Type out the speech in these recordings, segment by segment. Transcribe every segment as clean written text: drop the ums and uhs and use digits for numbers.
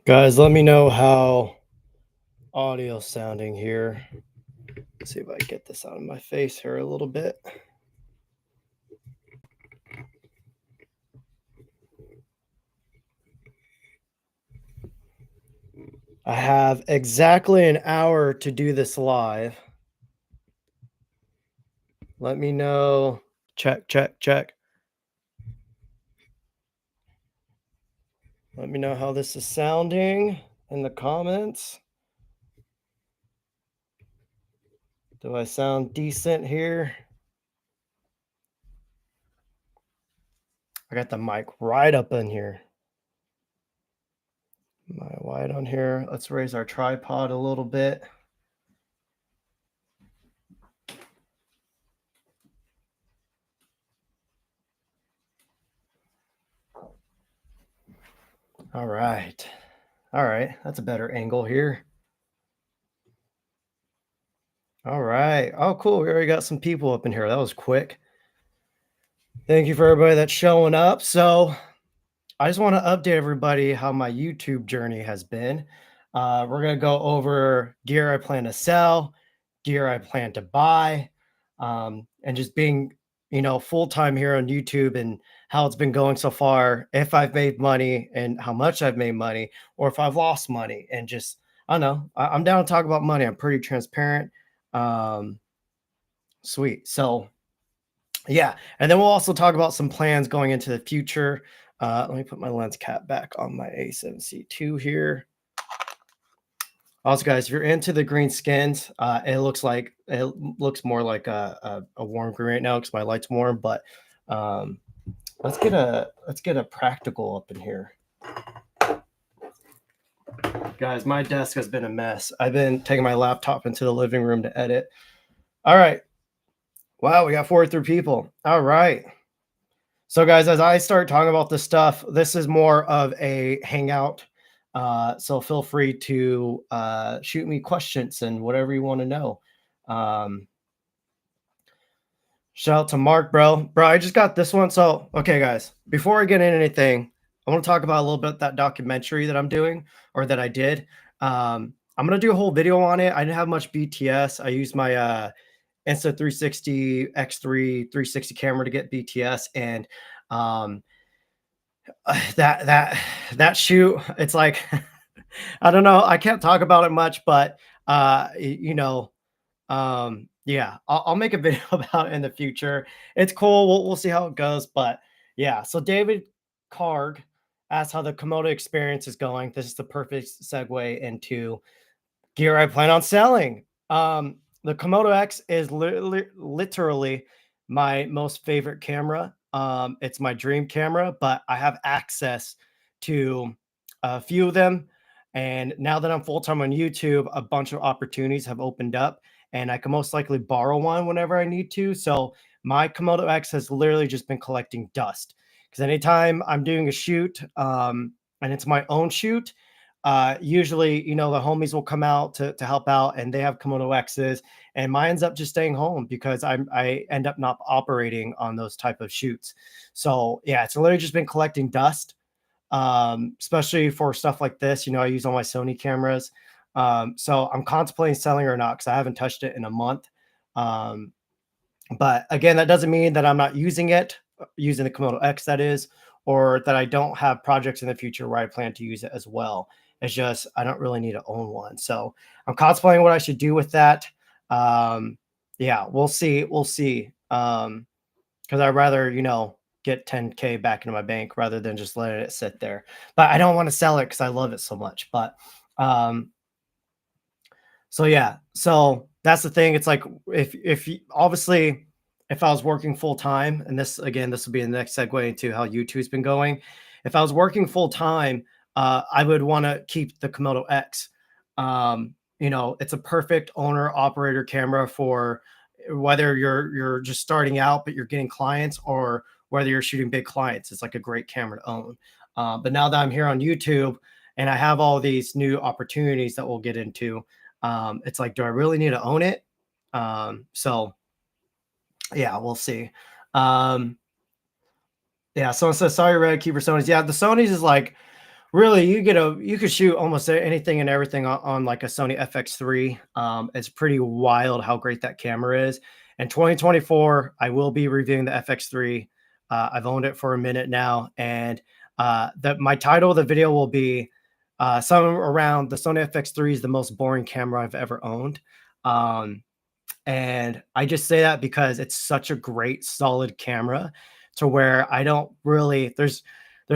Guys, let me know how audio sounding here. Let's see if I can get this out of my face here a little bit. I have exactly an hour to do this live. Let me know. Check, check, check. Let me know how this is sounding in the comments. Do I sound decent here? I got the mic right up in here. Am I wide on here? Let's raise our tripod a little bit. All right. All right. That's a better angle here. All right. Oh, cool. We already got some people up in here. That was quick. Thank you for everybody that's showing up. So, I just want to update everybody how my YouTube journey has been. We're going to go over gear I plan to sell, gear I plan to buy, and just being, full time here on YouTube and how it's been going so far. If I've made money and how much I've made money, or if I've lost money, and just, I don't know. I'm down to talk about money. I'm pretty transparent. Um, Sweet. So, yeah, and then we'll also talk about some plans going into the future. Let me put my lens cap back on my A7C2 here. Also, guys, if you're into the green skins, it looks more like a warm green right now because my light's warm. But um, let's get a practical up in here, guys. My desk has been a mess. I've been taking my laptop into the living room to edit. All right. Wow, we got 43 people. All right. So, guys, as I start talking about this stuff, this is more of a hangout. So feel free to shoot me questions and whatever you want to know. Um, Shout out to Mark, bro. Bro, I just got this one. So, okay, guys, before I get into anything, I want to talk about a little bit that documentary that I'm doing or that I did. I'm gonna do a whole video on it. I didn't have much BTS. I used my Insta360 X3 360 camera to get BTS, and um, that shoot, it's like I don't know. I can't talk about it much, but yeah, I'll make a video about it in the future. It's cool. We'll see how it goes, but yeah. So David Karg asked how the Komodo experience is going. This is the perfect segue into gear I plan on selling. The Komodo X is literally my most favorite camera. It's my dream camera, but I have access to a few of them. And now that I'm full time on YouTube, a bunch of opportunities have opened up, and I can most likely borrow one whenever I need to. So my Komodo X has literally just been collecting dust because anytime I'm doing a shoot, and it's my own shoot, usually, the homies will come out to help out, and they have Komodo X's, and mine ends up just staying home because I end up not operating on those type of shoots. So yeah, it's literally just been collecting dust, especially for stuff like this. I use all my Sony cameras. So I'm contemplating selling or not because I haven't touched it in a month. Um, but again, that doesn't mean that I'm not using it, using the Komodo X, that is, or that I don't have projects in the future where I plan to use it as well. It's just I don't really need to own one. So I'm contemplating what I should do with that. Um, yeah, we'll see. We'll see. Because I'd rather, get 10K back into my bank rather than just letting it sit there. But I don't want to sell it because I love it so much. But um, so yeah, so that's the thing. It's like obviously if I was working full time, and this will be the next segue into how YouTube's been going. If I was working full time, I would want to keep the Komodo X. It's a perfect owner operator camera for whether you're just starting out but you're getting clients, or whether you're shooting big clients. It's like a great camera to own. But now that I'm here on YouTube and I have all these new opportunities that we'll get into, it's like, do I really need to own it? So yeah, we'll see. Yeah, someone says, sorry, Red, keep your Sonys. Yeah, the Sonys is like Really, you could shoot almost anything and everything on like a Sony FX3. It's pretty wild how great that camera is. In 2024, I will be reviewing the FX3. I've owned it for a minute now, and my title of the video will be something around the Sony FX3 is the most boring camera I've ever owned. Um, and I just say that because it's such a great, solid camera to where I don't really there's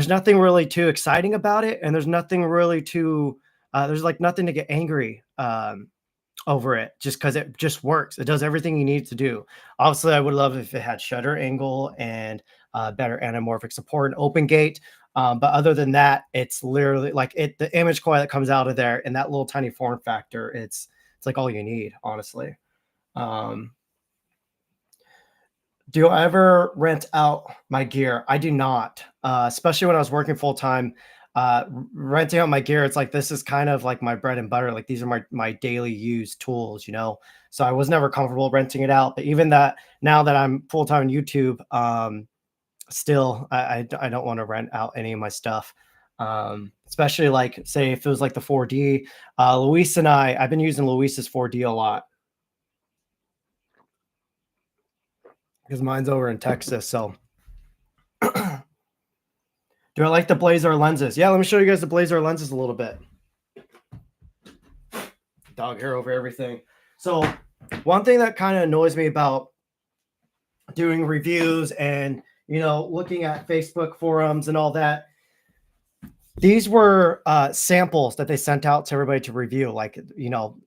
nothing really too exciting about it, and there's nothing really too there's like nothing to get angry over it just because it just works. It does everything you need to do. Obviously, I would love if it had shutter angle and better anamorphic support and open gate. But other than that, it's literally like the image quality that comes out of there and that little tiny form factor, it's like all you need, honestly. Um, do I ever rent out my gear? I do not, especially when I was working full time. Renting out my gear, it's like this is kind of like my bread and butter. Like these are my daily use tools, you know. So I was never comfortable renting it out. But even that, now that I'm full time on YouTube, still I don't want to rent out any of my stuff. Especially like say if it was like the 4D. Luis and I've been using Luis's 4D a lot because mine's over in Texas. So do I like the Blazer lenses? Yeah, let me show you guys the Blazer lenses a little bit. Dog hair over everything. So one thing that kind of annoys me about doing reviews and looking at Facebook forums and all that, these were samples that they sent out to everybody to review. Like,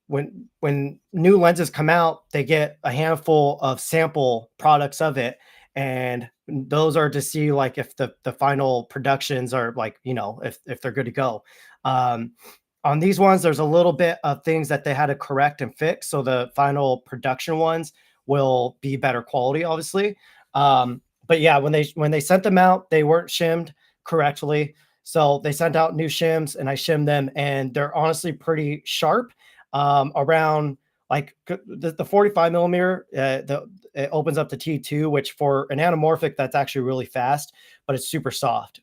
when new lenses come out, they get a handful of sample products of it. And those are to see like if the final productions are like, if they're good to go. On these ones, there's a little bit of things that they had to correct and fix. So the final production ones will be better quality, obviously. But yeah, when they sent them out, they weren't shimmed correctly. So they sent out new shims and I shimmed them, and they're honestly pretty sharp. Around like the 45 millimeter, it opens up to T2, which for an anamorphic, that's actually really fast, but it's super soft.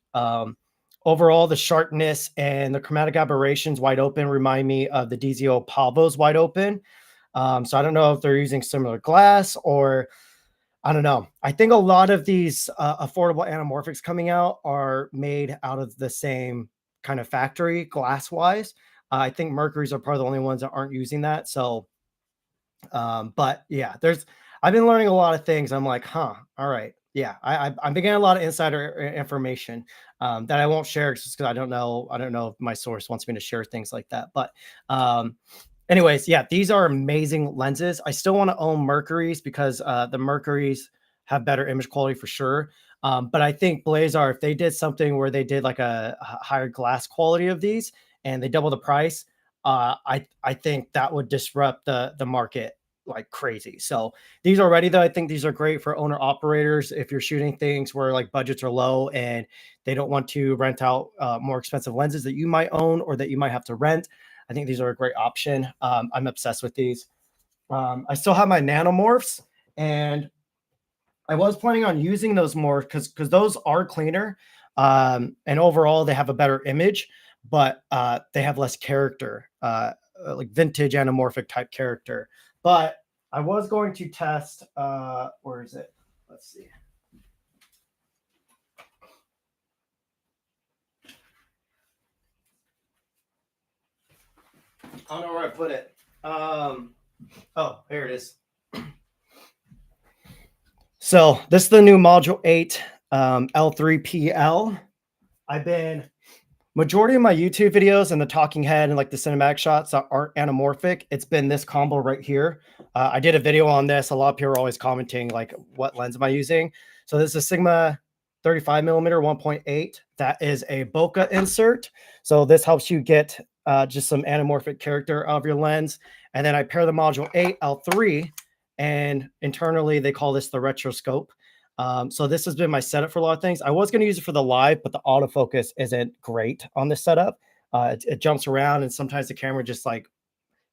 Overall, the sharpness and the chromatic aberrations wide open remind me of the DZO Pavos wide open. So I don't know if they're using similar glass or I don't know. I think a lot of these affordable anamorphics coming out are made out of the same kind of factory glass wise. I think Mercury's are probably the only ones that aren't using that. So, but yeah, I've been learning a lot of things. I'm like, huh, all right. Yeah, I'm getting a lot of insider information that I won't share just because I don't know if my source wants me to share things like that. But anyways, yeah, these are amazing lenses. I still want to own Mercury's because the Mercury's have better image quality for sure. But I think Blazer, if they did something where they did like a higher glass quality of these and they double the price, I think that would disrupt the market like crazy. So these already though, I think these are great for owner operators if you're shooting things where like budgets are low and they don't want to rent out more expensive lenses that you might own or that you might have to rent. I think these are a great option. I'm obsessed with these. I still have my nanomorphs, and I was planning on using those more because those are cleaner, and overall they have a better image, but they have less character, like vintage anamorphic type character. But I was going to test. Where is it? Let's see. I don't know where I put it. Oh, here it is. So this is the new Module 8 L3PL. I've been majority of my YouTube videos and the talking head and like the cinematic shots that aren't anamorphic. It's been this combo right here. I did a video on this. A lot of people are always commenting like, what lens am I using? So this is a Sigma 35 millimeter 1.8. That is a bokeh insert. So this helps you get just some anamorphic character of your lens. And then I pair the Module 8 L3, and internally they call this the retroscope. So this has been my setup for a lot of things. I was going to use it for the live, but the autofocus isn't great on this setup. It jumps around and sometimes the camera just like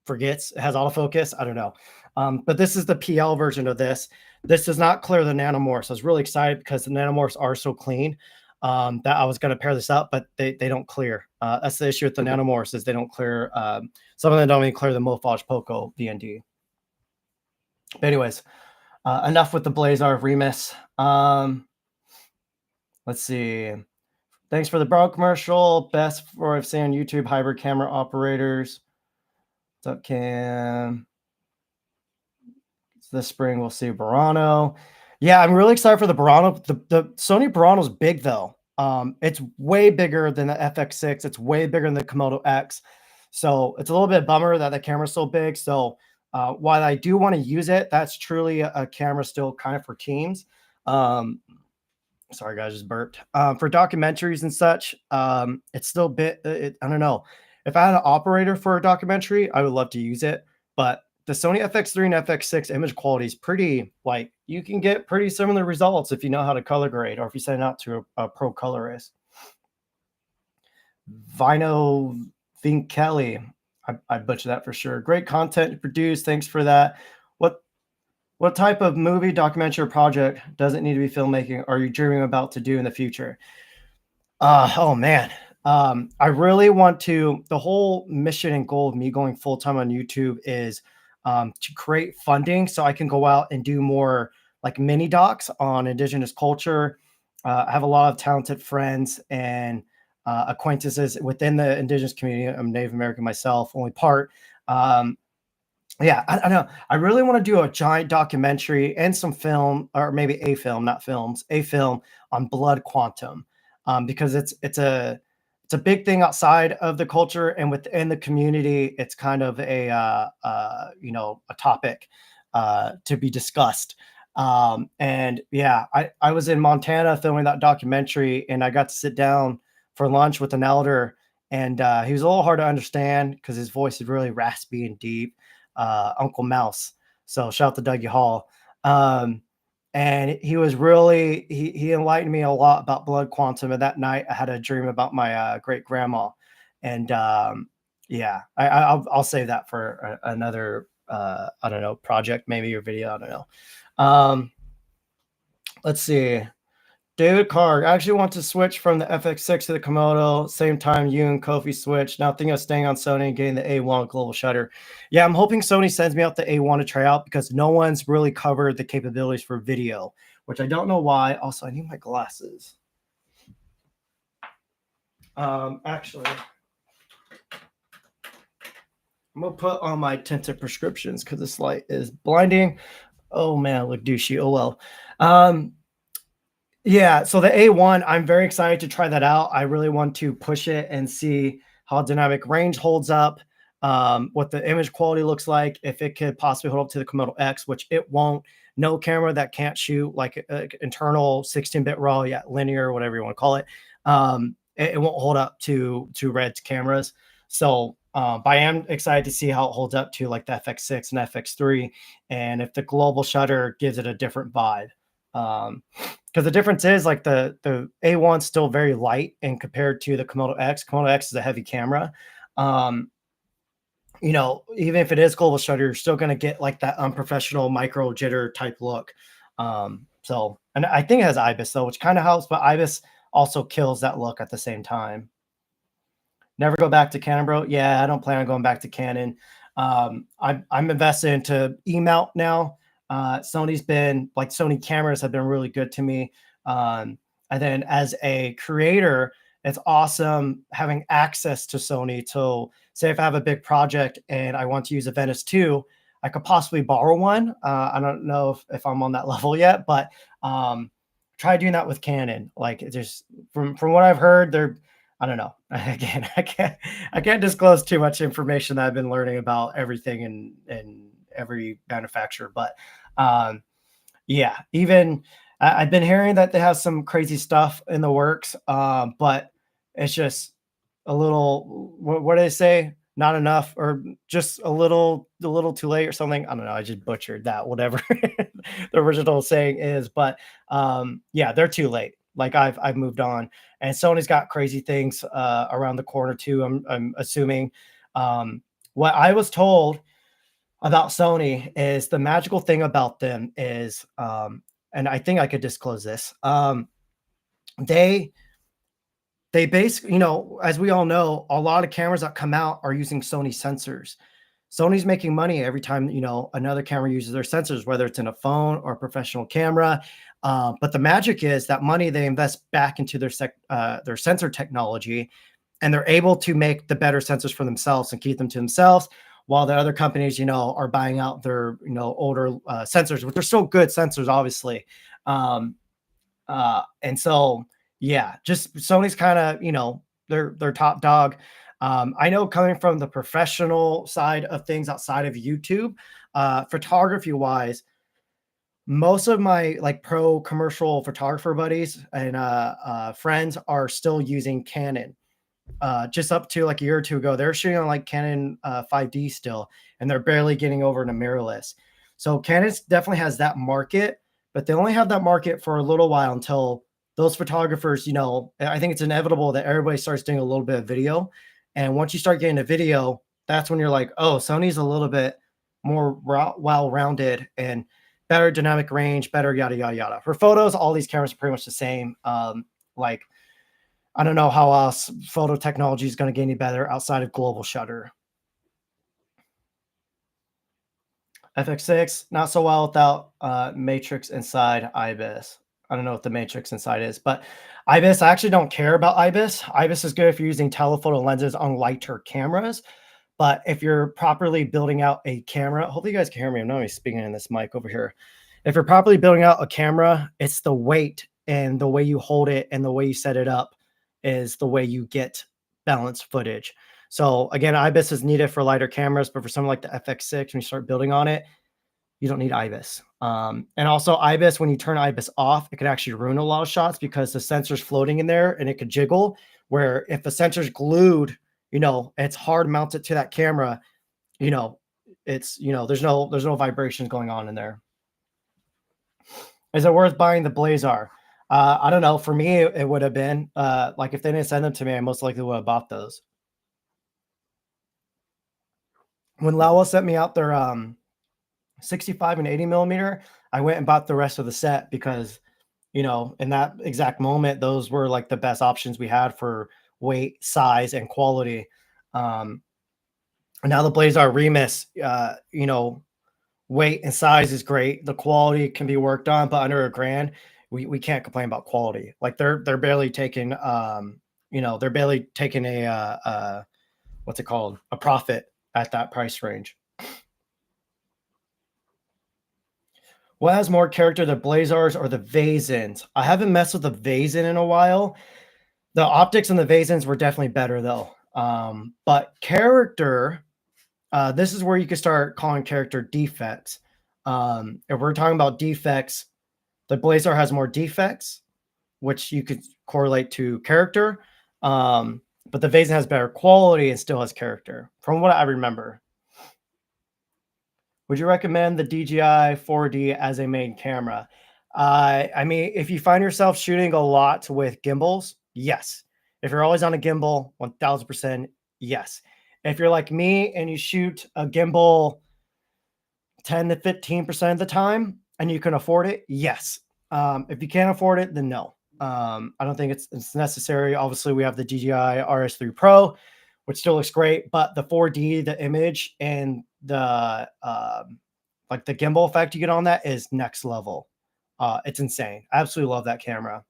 forgets it has autofocus. I don't know. But this is the PL version of this. This does not clear the nanomorphs. I was really excited because the nanomorphs are so clean. that I was going to pair this up, but they don't clear. That's the issue with the Okay. Nanomorphs is they don't clear. Some of them don't even clear the Mofage Poco VND. But anyways, enough with the Blazar Remus. Let's see. Thanks for the brow commercial. Best for I've seen on YouTube hybrid camera operators. What's up, Cam? This spring we'll see Burano. Yeah, I'm really excited for the Burano. The Sony Burano's big though. It's way bigger than the FX6. It's way bigger than the Komodo X. So it's a little bit bummer that the camera's so big. So while I do want to use it, that's truly a camera still kind of for teams. Sorry guys, just burped. For documentaries and such, it's still a bit. I don't know. If I had an operator for a documentary, I would love to use it. But the Sony FX3 and FX6 image quality is pretty. Like you can get pretty similar results if you know how to color grade, or if you send it out to a pro colorist. Vino Vinkeli, I butchered that for sure. Great content to produce. Thanks for that. What type of movie, documentary, or project doesn't need to be filmmaking are you dreaming about to do in the future? Oh man. I really want to. The whole mission and goal of me going full time on YouTube is to create funding so I can go out and do more like mini docs on Indigenous culture. I have a lot of talented friends and acquaintances within the Indigenous community. I'm Native American myself, only part. Yeah, I know. I really want to do a giant documentary and some film, or maybe a film, not films, a film on blood quantum, because it's a big thing outside of the culture and within the community. It's kind of a topic to be discussed. And yeah, I was in Montana filming that documentary, and I got to sit down for lunch with an elder, and he was a little hard to understand because his voice is really raspy and deep. Uncle Mouse. So shout out to Dougie Hall. And he was really he enlightened me a lot about blood quantum. And that night I had a dream about my great grandma. And yeah, I'll save that for another I don't know project, maybe your video. I don't know. Let's see. David Carr, I actually want to switch from the FX6 to the Komodo. Same time you and Kofi switched. Now thinking of staying on Sony and getting the A1 global shutter. Yeah, I'm hoping Sony sends me out the A1 to try out because no one's really covered the capabilities for video, which I don't know why. Also, I need my glasses. Actually, I'm gonna put on my tinted prescriptions because this light is blinding. Oh man, I look douchey. Oh well. Yeah, so the A1, I'm very excited to try that out. I really want to push it and see how dynamic range holds up, what the image quality looks like, if it could possibly hold up to the Komodo X, which it won't. No camera that can't shoot like internal 16-bit RAW, yeah, linear, whatever you want to call it. It won't hold up to Red's cameras. So, but I am excited to see how it holds up to like the FX6 and FX3, and if the global shutter gives it a different vibe. Because the difference is like the A1's still very light and compared to the Komodo X. Komodo X is a heavy camera. Even if it is global shutter, you're still going to get like that unprofessional micro jitter type look. So, and I think it has IBIS though, which kind of helps, but IBIS also kills that look at the same time. Never go back to Canon, bro. Yeah, I don't plan on going back to Canon. I'm invested into E-mount now. Sony's been like Sony cameras have been really good to me. And then as a creator, it's awesome having access to Sony to say if I have a big project and I want to use a Venice 2, I could possibly borrow one. I don't know if I'm on that level yet, but try doing that with Canon. Like just from what I've heard, I don't know. Again, I can't disclose too much information that I've been learning about everything and every manufacturer, but yeah, even I've been hearing that they have some crazy stuff in the works, but it's just a little. What do they say? Not enough, or just a little too late, or something. I don't know. I just butchered that. Whatever the original saying is, but yeah, they're too late. Like I've moved on, and Sony's got crazy things around the corner too. I'm assuming. What I was told about Sony is the magical thing about them is, and I think I could disclose this. They they basically, as we all know, a lot of cameras that come out are using Sony sensors. Sony's making money every time, another camera uses their sensors, whether it's in a phone or a professional camera. But the magic is that money they invest back into their sensor technology, and they're able to make the better sensors for themselves and keep them to themselves, while the other companies, are buying out their, older sensors, which are still good sensors, obviously. Um, and so, yeah, just Sony's kind of, they're top dog. I know coming from the professional side of things outside of YouTube, photography wise, most of my like pro commercial photographer buddies and friends are still using Canon. Just up to like a year or two ago, they're shooting on like Canon 5D still, and they're barely getting over to mirrorless. So Canon definitely has that market, but they only have that market for a little while until those photographers, I think it's inevitable that everybody starts doing a little bit of video. And once you start getting a video, that's when you're like, oh, Sony's a little bit more well-rounded and better dynamic range, better yada yada yada. For photos, all these cameras are pretty much the same. Like I don't know how else photo technology is going to get any better outside of global shutter. FX6, not so well without Matrix Inside IBIS. I don't know what the Matrix Inside is, but IBIS, I actually don't care about IBIS. IBIS is good if you're using telephoto lenses on lighter cameras, but if you're properly building out a camera, hopefully you guys can hear me. I'm not even speaking in this mic over here. If you're properly building out a camera, it's the weight and the way you hold it and the way you set it up is the way you get balanced footage. So again, IBIS is needed for lighter cameras, but for something like the FX6, when you start building on it, you don't need IBIS. And also IBIS, when you turn IBIS off, it could actually ruin a lot of shots because the sensor's floating in there and it could jiggle, where if the sensor's glued, it's hard mounted to that camera, it's, there's no vibrations going on in there. Is it worth buying the Blazar? I don't know. For me, it would have been like if they didn't send them to me, I most likely would have bought those. When Laowa sent me out their 65 and 80 millimeter, I went and bought the rest of the set because, in that exact moment, those were like the best options we had for weight, size, and quality. Now the Blazar Remus, weight and size is great. The quality can be worked on, but under $1,000, we can't complain about quality. Like they're barely taking they're barely taking a what's it called, a profit at that price range. What has more character, the Blazars or the Vazins? I haven't messed with the Vazin in a while. The optics on the Vazins were definitely better though. But character, this is where you can start calling character defects. If we're talking about defects, the Blazar has more defects, which you could correlate to character. But the Vazin has better quality and still has character, from what I remember. Would you recommend the DJI 4D as a main camera? I mean, if you find yourself shooting a lot with gimbals, yes. If you're always on a gimbal, 1000%, yes. If you're like me and you shoot a gimbal 10 to 15% of the time and you can afford it, yes. If you can't afford it, then no. I don't think it's necessary. Obviously, we have the DJI RS3 Pro, which still looks great, but the 4D, the image, and the like the gimbal effect you get on that is next level. It's insane. I absolutely love that camera.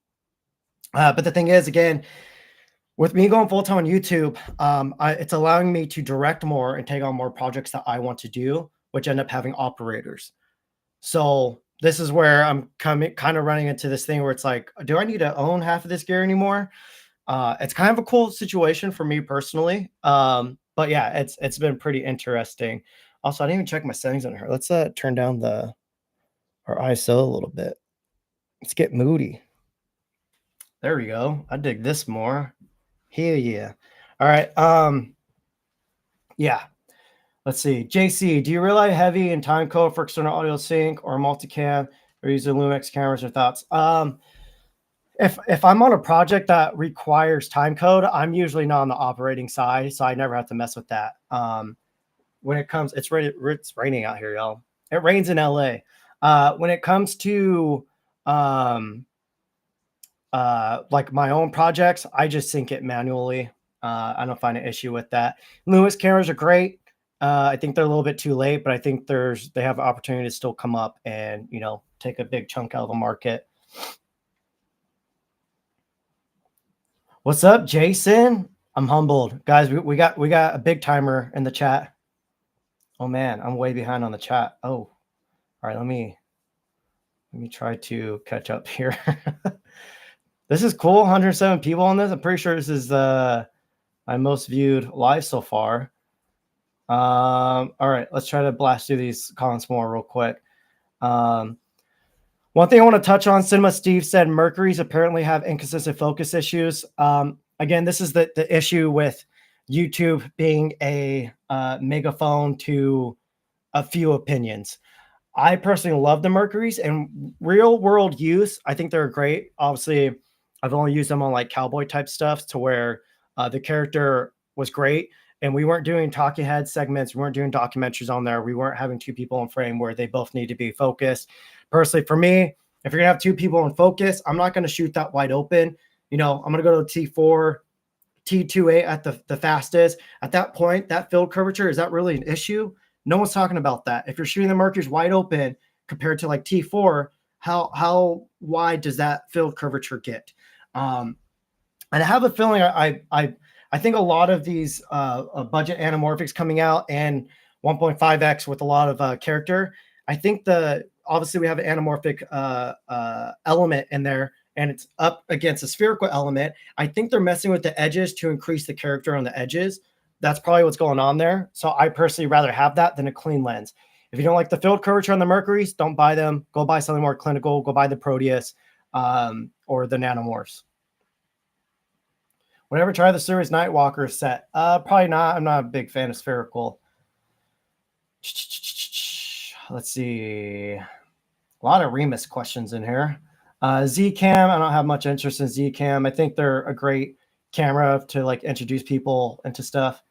But the thing is, again, with me going full time on YouTube, it's allowing me to direct more and take on more projects that I want to do, which end up having operators. So this is where I'm kind of running into this thing where it's like, do I need to own half of this gear anymore? It's kind of a cool situation for me personally. But yeah, it's been pretty interesting. Also, I didn't even check my settings on her. Let's turn down our ISO a little bit. Let's get moody. There we go. I dig this more. Hell yeah. All right. Yeah. Let's see. JC, do you rely heavy in time code for external audio sync or multicam or using Lumix cameras or thoughts? If I'm on a project that requires time code, I'm usually not on the operating side, so I never have to mess with that. When it comes, it's raining out here, y'all. It rains in LA. When it comes to like my own projects, I just sync it manually. I don't find an issue with that. Lewis cameras are great. I think they're a little bit too late, but I think they have an opportunity to still come up and take a big chunk out of the market. What's up, Jason? I'm humbled, guys. We got a big timer in the chat. Oh man, I'm way behind on the chat. Oh, all right. Let me try to catch up here. This is cool. 107 people on this. I'm pretty sure this is my most viewed live so far. All right, let's try to blast through these comments more real quick. One thing I want to touch on, Cinema Steve said Mercuries apparently have inconsistent focus issues. Again, this is the issue with YouTube being a megaphone to a few opinions. I personally love the Mercuries and real world use. I think they're great. Obviously, I've only used them on like cowboy type stuff to where the character was great. And we weren't doing talking head segments. We weren't doing documentaries on there. We weren't having two people in frame where they both need to be focused. Personally, for me, if you're gonna have two people in focus, I'm not gonna shoot that wide open. I'm gonna go to T4, T28 at the fastest. At that point, that field curvature, is that really an issue? No one's talking about that. If you're shooting the Mercury's wide open compared to like T4, how wide does that field curvature get? And I have a feeling I think a lot of these budget anamorphics coming out and 1.5x with a lot of character. I think obviously we have an anamorphic element in there, and it's up against a spherical element. I think they're messing with the edges to increase the character on the edges. That's probably what's going on there. So I personally rather have that than a clean lens. If you don't like the field curvature on the Mercuries, don't buy them. Go buy something more clinical. Go buy the Proteus or the Nanomorphs. Would I ever try the Series Nightwalker set? Probably not. I'm not a big fan of spherical. Let's see. A lot of Remus questions in here. Zcam, I don't have much interest in Zcam. I think they're a great camera to like introduce people into stuff.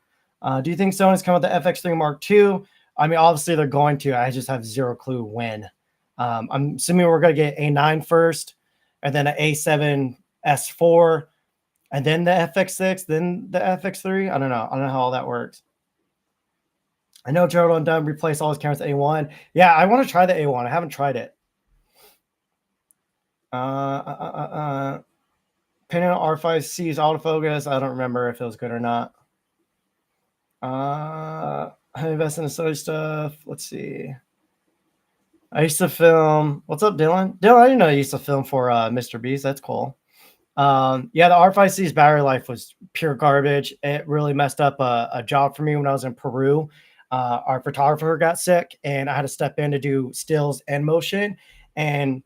Do you think Sony's coming with the FX3 Mark II? I mean, obviously they're going to. I just have zero clue when. I'm assuming we're going to get A9 first, and then an A7S4, and then the FX6, then the FX3. I don't know. I don't know how all that works. I know Gerald Dunn replaced all his cameras with A1. Yeah, I want to try the A1. I haven't tried it. Panon R5C's autofocus. I don't remember if it was good or not. I invest in the Sony stuff. Let's see. I used to film. What's up, Dylan? Dylan, I didn't know you used to film for Mr. Beast. That's cool. Yeah, the R5C's battery life was pure garbage. It really messed up a job for me when I was in Peru. Our photographer got sick, and I had to step in to do stills and motion. And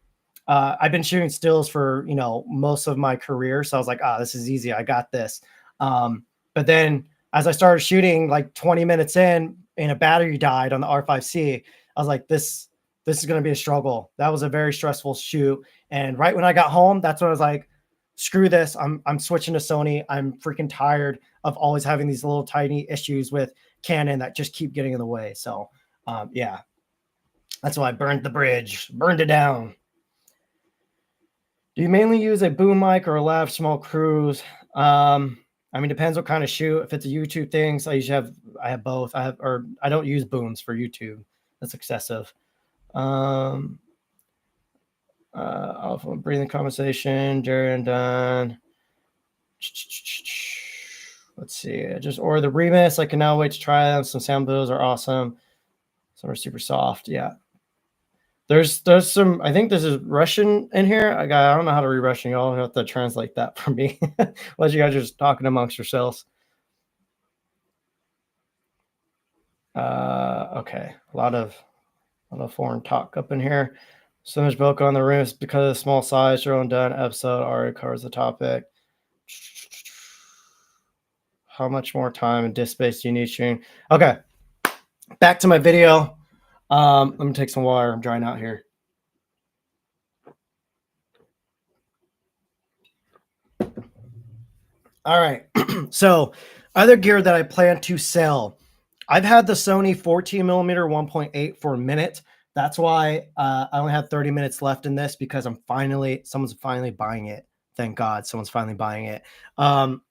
I've been shooting stills for most of my career, so I was like, this is easy. I got this. But then as I started shooting, like 20 minutes in, and a battery died on the R5C, I was like, this is going to be a struggle. That was a very stressful shoot. And right when I got home, that's when I was like, screw this. I'm switching to Sony. I'm freaking tired of always having these little tiny issues with Canon that just keep getting in the way. So yeah, that's why I burned the bridge, burned it down. Do you mainly use a boom mic or a lav small cruise? I mean, depends what kind of shoot. If it's a YouTube thing, so I have both. I don't use booms for YouTube. That's excessive. I'll breathing conversation, Jerry and Don. Let's see. Just ordered the Remus. I can now wait to try them. Some sound bills are awesome. Some are super soft. Yeah. There's some, I think this is Russian in here. I don't know how to read Russian. Y'all have to translate that for me. Unless you guys are just talking amongst yourselves. Okay. A lot of foreign talk up in here. So much bulk on the rims because of the small size. Your own done episode already covers the topic. How much more time and disk space do you need shooting? Okay. Back to my video. Let me take some water. I'm drying out here. All right. So other gear that I plan to sell. I've had the Sony 14 millimeter 1.8 for a minute. That's why I only have 30 minutes left in this, because someone's finally buying it. Thank God someone's finally buying it. Um,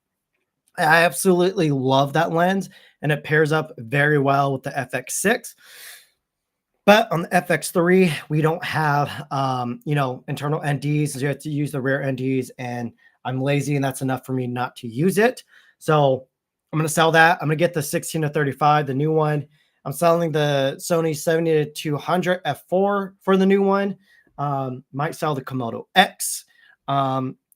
I absolutely love that lens, and it pairs up very well with the FX6. But on the FX3, we don't have, internal NDs. So you have to use the rear NDs, and I'm lazy, and that's enough for me not to use it. So I'm going to sell that. I'm going to get the 16 to 35, the new one. I'm selling the Sony 70 to 200 f4 for the new one. Might sell the Komodo X.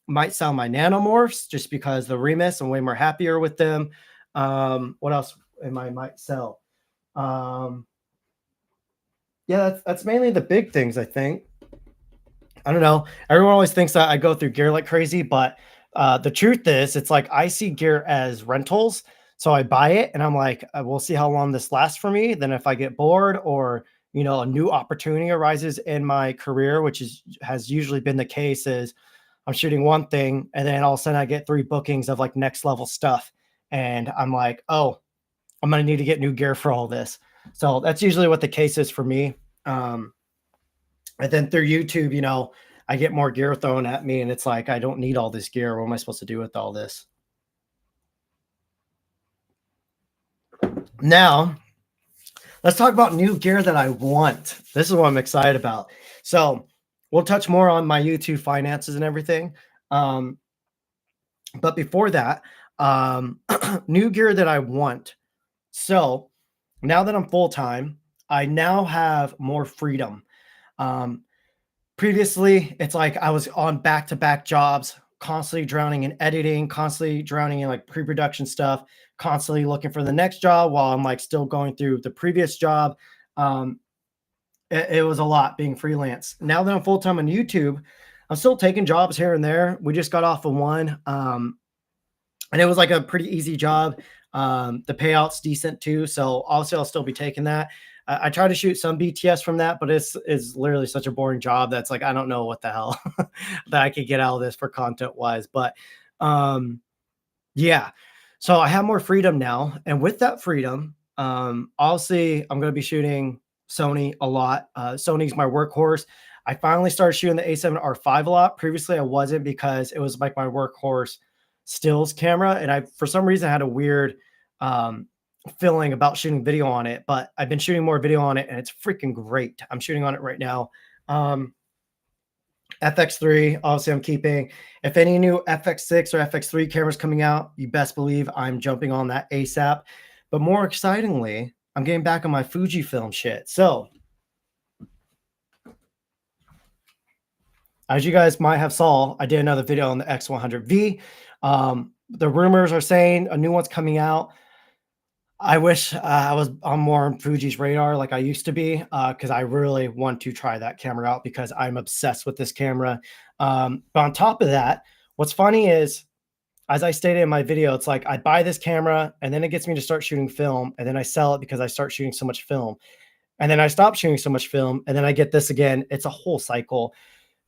Might sell my nanomorphs just because the Remus, I'm way more happier with them. What else am I might sell? Um, yeah, that's mainly the big things, I think. I don't know. Everyone always thinks that I go through gear like crazy, but the truth is, it's like I see gear as rentals. So I buy it and I'm like, we'll see how long this lasts for me. Then if I get bored or a new opportunity arises in my career, which has usually been the case, is I'm shooting one thing and then all of a sudden I get 3 bookings of like next level stuff, and I'm like, oh, I'm gonna need to get new gear for all this. So that's usually what the case is for me. Um, and then through YouTube, I get more gear thrown at me, and it's like I don't need all this gear. What am I supposed to do with all this? Now, let's talk about new gear that I want. This is what I'm excited about. So, we'll touch more on my YouTube finances and everything. Um, but before that, new gear that I want. So, now that I'm full time, I now have more freedom. Um, Previously, it's like I was on back-to-back jobs, constantly drowning in editing, constantly drowning in like pre-production stuff, constantly looking for the next job while I'm like still going through the previous job. Um, it was a lot being freelance. Now that I'm full-time on YouTube, I'm still taking jobs here and there. We just got off of one. And it was like a pretty easy job. The payout's decent too, so obviously I'll still be taking that. I try to shoot some BTS from that, but it's literally such a boring job that's like I don't know what the hell that I could get out of this for content wise. But um, yeah, so I have more freedom now, and with that freedom, obviously I'm going to be shooting Sony a lot. Sony's my workhorse. I finally started shooting the A7R5 a lot. Previously, I wasn't because it was like my workhorse stills camera, and I for some reason had a weird um, feeling about shooting video on it. But I've been shooting more video on it, and it's freaking great. I'm shooting on it right now. FX3, obviously, I'm keeping. If any new FX6 or FX3 cameras coming out, you best believe I'm jumping on that ASAP. But more excitingly, I'm getting back on my Fujifilm shit. So, as you guys might have saw, I did another video on the X100V. The rumors are saying a new one's coming out. I wish I was on more on Fuji's radar like I used to be, because I really want to try that camera out because I'm obsessed with this camera. But on top of that, what's funny is, as I stated in my video, it's like I buy this camera and then it gets me to start shooting film, and then I sell it because I start shooting so much film, and then I stop shooting so much film, and then I get this again. It's a whole cycle.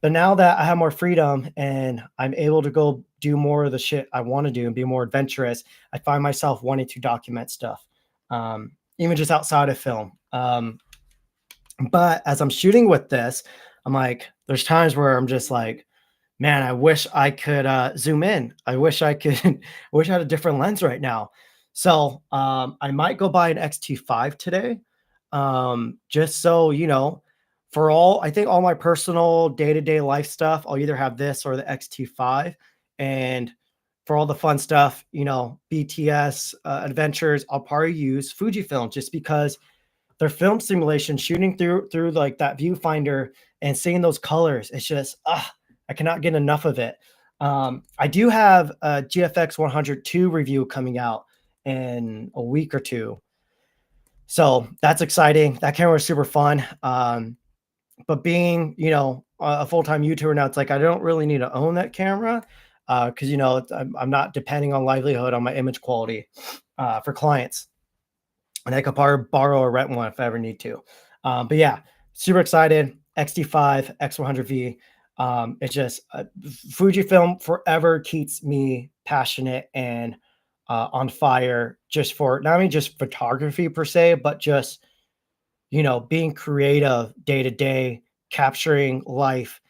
But now that I have more freedom and I'm able to go do more of the shit I want to do and be more adventurous, I find myself wanting to document stuff, even just outside of film. But as I'm shooting with this, I'm like, there's times where I'm just like, man, I wish I could zoom in. I wish I could, I wish I had a different lens right now. So I might go buy an X-T5 today, just so for all I think all my personal day-to-day life stuff, I'll either have this or the X-T5. And for all the fun stuff, BTS adventures, I'll probably use Fujifilm just because their film simulation, shooting through like that viewfinder and seeing those colors, it's just I cannot get enough of it. I do have a GFX 102 review coming out in a week or two, so that's exciting. That camera is super fun. But being a full-time YouTuber now, it's like I don't really need to own that camera because I'm not depending on livelihood on my image quality for clients, and I could probably borrow or rent one if I ever need to. But yeah, super excited. XT5, X100V. It's just Fujifilm forever keeps me passionate and on fire, just for not only just photography per se, but just being creative day to day, capturing life.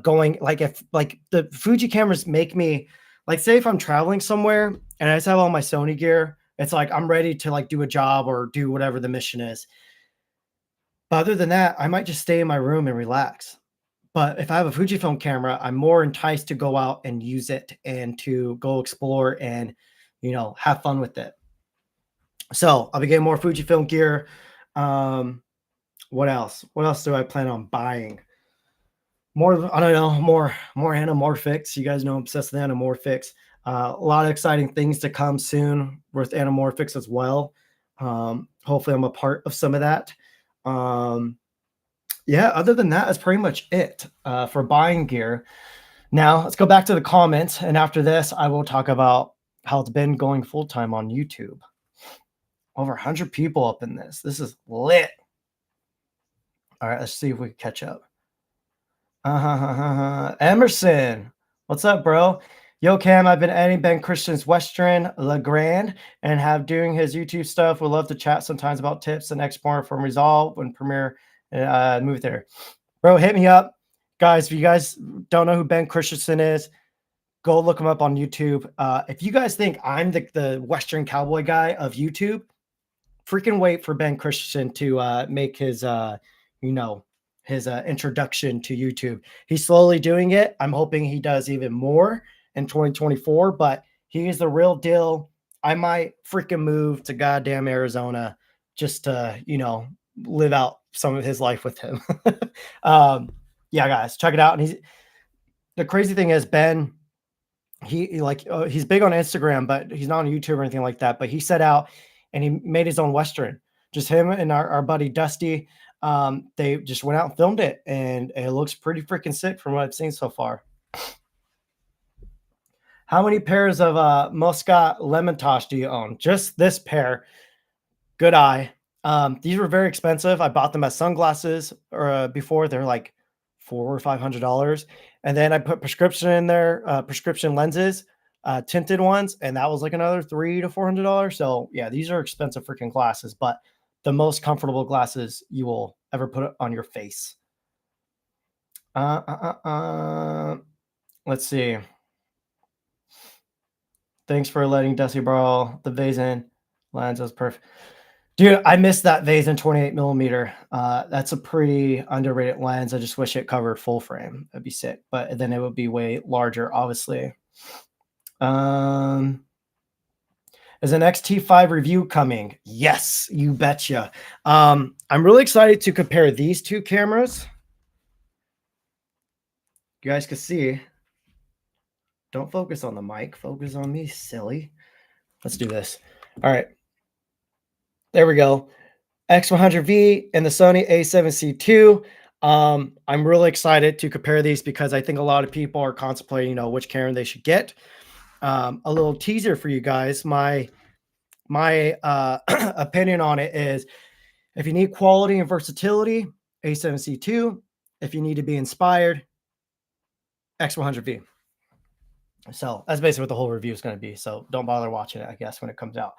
going like if like the Fuji cameras make me like say if I'm traveling somewhere and I just have all my Sony gear, it's like I'm ready to like do a job or do whatever the mission is. But other than that, I might just stay in my room and relax. But if I have a Fujifilm camera, I'm more enticed to go out and use it and to go explore and, have fun with it. So I'll be getting more Fujifilm gear. Um, what else? What else do I plan on buying? More, I don't know, more anamorphics. You guys know I'm obsessed with anamorphics. A lot of exciting things to come soon with anamorphics as well. Hopefully, I'm a part of some of that. Um, yeah, other than that, that's pretty much it for buying gear. Now, let's go back to the comments. And after this, I will talk about how it's been going full time on YouTube. Over 100 people up in this. This is lit. All right, let's see if we can catch up. Emerson, what's up, bro? Yo, Cam, I've been editing Ben Christian's Western Legrand and have doing his YouTube stuff. Would love to chat sometimes about tips and export from Resolve when Premiere movie theater. Bro, hit me up. Guys, if you guys don't know who Ben Christensen is, go look him up on YouTube. If you guys think I'm the Western cowboy guy of YouTube, freaking wait for Ben Christensen to make his introduction to YouTube. He's slowly doing it. I'm hoping he does even more in 2024, but he is the real deal. I might freaking move to goddamn Arizona just to, live out some of his life with him. Yeah, guys, check it out. And the crazy thing is Ben, he's big on Instagram, but he's not on YouTube or anything like that. But he set out and he made his own Western. Just him and our buddy Dusty. They just went out and filmed it, and it looks pretty freaking sick from what I've seen so far. How many pairs of Moscat Lemontage do you own? Just this pair. Good eye. These were very expensive. I bought them as sunglasses before. They're like $400 or $500, and then I put prescription in there, prescription lenses, tinted ones, and that was like another $300 to $400. So yeah, these are expensive freaking glasses, but the most comfortable glasses you will ever put on your face. Let's see. Thanks for letting Dusty borrow the Vazen lens. That's perfect. Dude, I missed that Vazen 28 millimeter. That's a pretty underrated lens. I just wish it covered full frame. That'd be sick, but then it would be way larger, obviously. Is an X-T5 review coming? Yes, you betcha. I'm really excited to compare these two cameras. You guys can see. Don't focus on the mic. Focus on me, silly. Let's do this. All right. There we go. X100V and the Sony A7C II. I'm really excited to compare these because I think a lot of people are contemplating, which camera they should get. A little teaser for you guys. My opinion on it is if you need quality and versatility, A7C II. If you need to be inspired, X100V. So that's basically what the whole review is going to be. So don't bother watching it, I guess, when it comes out.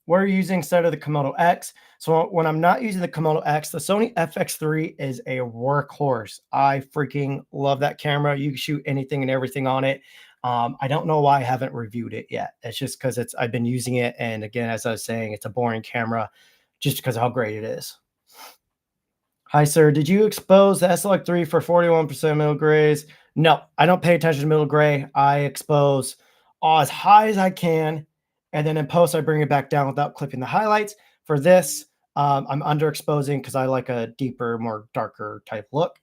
We're using instead of the Komodo X. So when I'm not using the Komodo X, the Sony FX3 is a workhorse. I freaking love that camera. You can shoot anything and everything on it. I don't know why I haven't reviewed it yet. It's just because I've been using it. And again, as I was saying, it's a boring camera just because of how great it is. Hi, sir. Did you expose the SLX3 for 41% middle grays? No, I don't pay attention to middle gray. I expose as high as I can. And then in post, I bring it back down without clipping the highlights. For this, I'm underexposing because I like a deeper, more darker type look.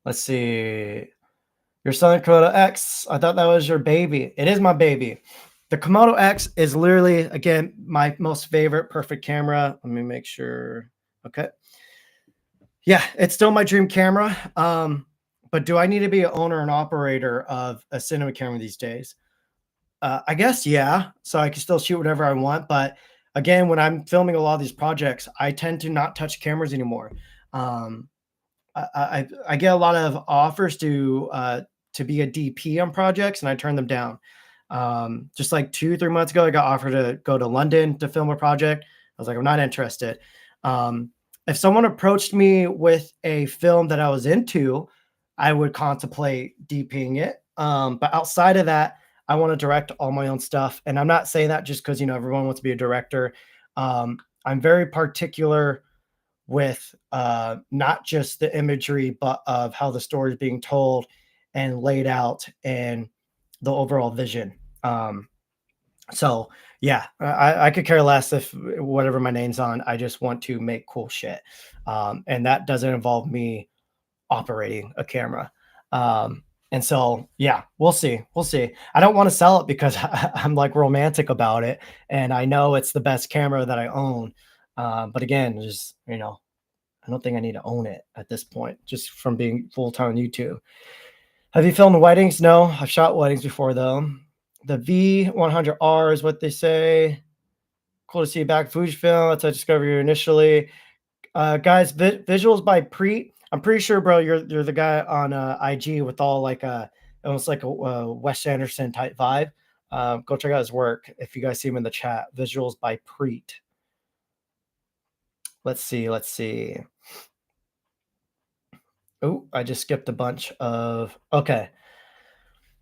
Let's see. Your Sony Komodo X. I thought that was your baby. It is my baby. The Komodo X is literally, again, my most favorite perfect camera. Let me make sure. Okay. Yeah, it's still my dream camera. But do I need to be an owner and operator of a cinema camera these days? I guess, yeah. So I can still shoot whatever I want. But again, when I'm filming a lot of these projects, I tend to not touch cameras anymore. I get a lot of offers to be a DP on projects, and I turn them down. Just like 2-3 months ago, I got offered to go to London to film a project. I was like, I'm not interested. Um, if someone approached me with a film that I was into, I would contemplate DPing it. But outside of that, I want to direct all my own stuff. And I'm not saying that just because, everyone wants to be a director. I'm very particular with not just the imagery, but of how the story is being told and laid out and the overall vision. So yeah, I could care less if whatever my name's on. I just want to make cool shit, and that doesn't involve me operating a camera. And so yeah, we'll see. We'll see. I don't want to sell it because I'm like romantic about it, and I know it's the best camera that I own. But again, just I don't think I need to own it at this point, just from being full time on YouTube. Have you filmed weddings? No, I've shot weddings before though. The V100R is what they say. Cool to see you back, Fujifilm. That's how I discovered you initially. Guys, visuals by Preet. I'm pretty sure, bro, you're the guy on IG with all like almost like a Wes Anderson type vibe. Go check out his work if you guys see him in the chat. Visuals by Preet. Let's see. Let's see. Oh, I just skipped a bunch of. Okay.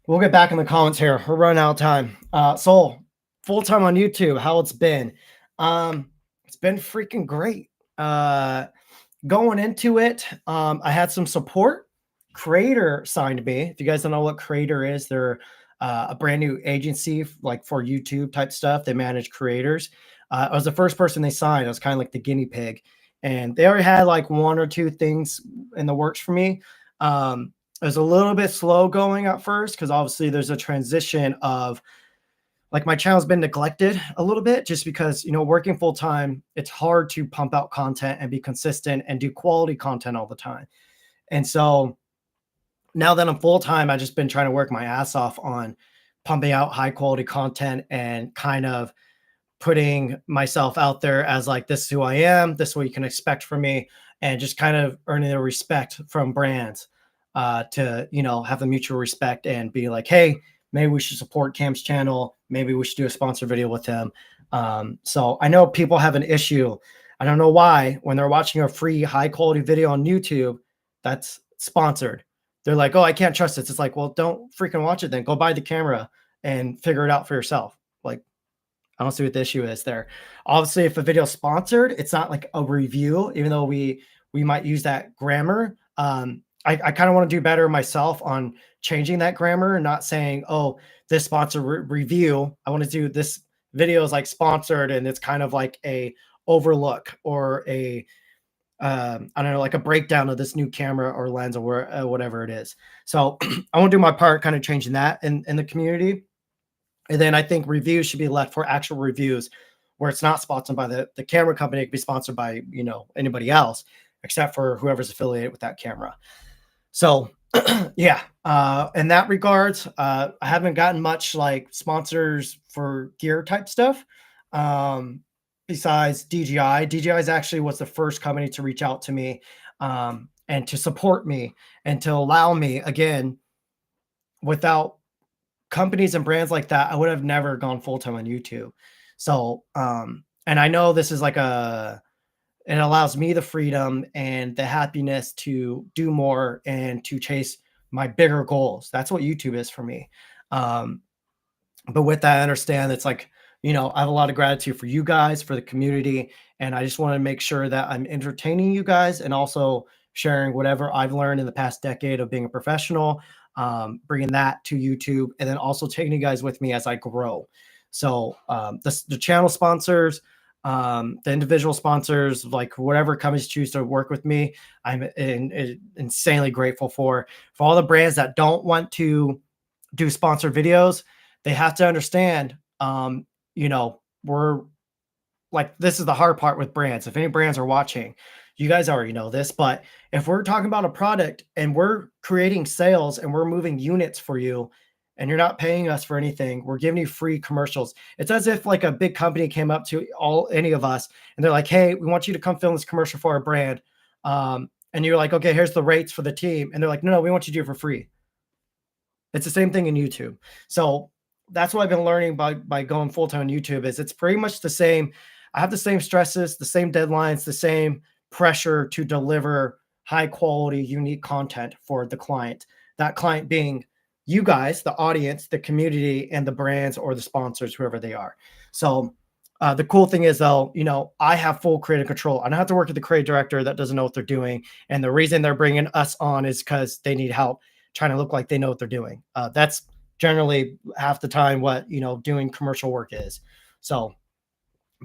We'll get back in the comments here. We're running out of time. Soul, full time on YouTube. How it's been? It's been freaking great. Going into it, I had some support. Creator signed me. If you guys don't know what Creator is, they're a brand new agency like for YouTube type stuff. They manage creators. I was the first person they signed. I was kind of like the guinea pig, and they already had like one or two things in the works for me. It was a little bit slow going at first because obviously there's a transition of like my channel's been neglected a little bit just because working full time, it's hard to pump out content and be consistent and do quality content all the time. And so now that I'm full time, I've just been trying to work my ass off on pumping out high quality content and kind of putting myself out there as like, this is who I am, this is what you can expect from me, and just kind of earning the respect from brands to have the mutual respect and be like, hey, maybe we should support Cam's channel, maybe we should do a sponsor video with him. So I know people have an issue, I don't know why, when they're watching a free high quality video on YouTube that's sponsored, they're like, oh, I can't trust this. It's like, well, don't freaking watch it then. Go buy the camera and figure it out for yourself. Like, I don't see what the issue is there. Obviously, if a video is sponsored, it's not like a review, even though we might use that grammar. I kind of want to do better myself on changing that grammar and not saying, oh, this sponsor review. I want to do this video is like sponsored and it's kind of like a overlook or a I don't know, like a breakdown of this new camera or lens or whatever it is. So I want to do my part kind of changing that in the community. And then I think reviews should be left for actual reviews where it's not sponsored by the camera company. It could be sponsored by, anybody else except for whoever's affiliated with that camera. So yeah, in that regards, I haven't gotten much like sponsors for gear type stuff. Besides DJI. DJI is actually was the first company to reach out to me and to support me and to allow me again. Without companies and brands like that, I would have never gone full time on YouTube. So, and I know this is like it allows me the freedom and the happiness to do more and to chase my bigger goals. That's what YouTube is for me. But with that, I understand it's like, I have a lot of gratitude for you guys, for the community. And I just want to make sure that I'm entertaining you guys and also sharing whatever I've learned in the past decade of being a professional, bringing that to YouTube, and then also taking you guys with me as I grow. So the channel sponsors, the individual sponsors, like whatever companies choose to work with me, I'm insanely grateful for all the brands that don't want to do sponsored videos. They have to understand, we're like, this is the hard part with brands. If any brands are watching, you guys already know this, but if we're talking about a product and we're creating sales and we're moving units for you and you're not paying us for anything, we're giving you free commercials. It's as if like a big company came up to any of us and they're like, hey, we want you to come film this commercial for our brand. And you're like, okay, here's the rates for the team. And they're like, no, we want you to do it for free. It's the same thing in YouTube. So that's what I've been learning by going full-time on YouTube is it's pretty much the same. I have the same stresses, the same deadlines, the same pressure to deliver high quality, unique content for the client. That client being you guys, the audience, the community, and the brands or the sponsors, whoever they are. So the cool thing is, though, I have full creative control. I don't have to work with the creative director that doesn't know what they're doing. And the reason they're bringing us on is because they need help trying to look like they know what they're doing. That's generally half the time what doing commercial work is. So,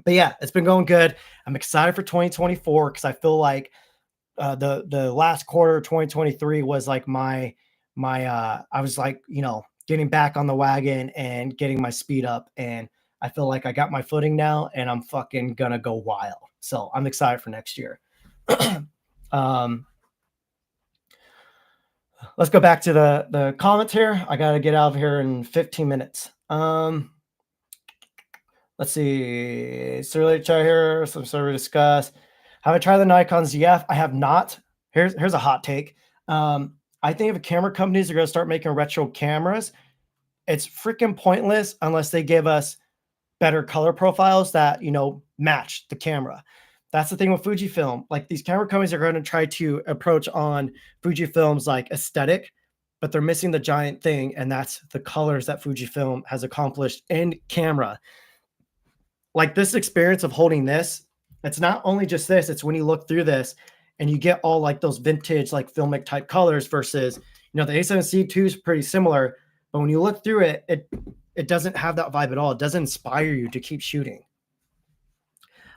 but yeah, it's been going good. I'm excited for 2024 because I feel like the last quarter of 2023 was like my I was like getting back on the wagon and getting my speed up, and I feel like I got my footing now, and I'm fucking gonna go wild. So I'm excited for next year. um, let's go back to the comments here. I gotta get out of here in 15 minutes. Let's see. Surly chat here. Some sort of discuss. Have I tried the Nikon ZF? I have not. Here's a hot take. I think if camera companies are going to start making retro cameras, it's freaking pointless unless they give us better color profiles that match the camera. That's the thing with Fujifilm. Like, these camera companies are going to try to approach on Fujifilm's like aesthetic, but they're missing the giant thing, and that's the colors that Fujifilm has accomplished in camera. Like, this experience of holding this, it's not only just this, it's when you look through this and you get all like those vintage, like filmic type colors versus, the A7C II is pretty similar, but when you look through it, it doesn't have that vibe at all. It doesn't inspire you to keep shooting.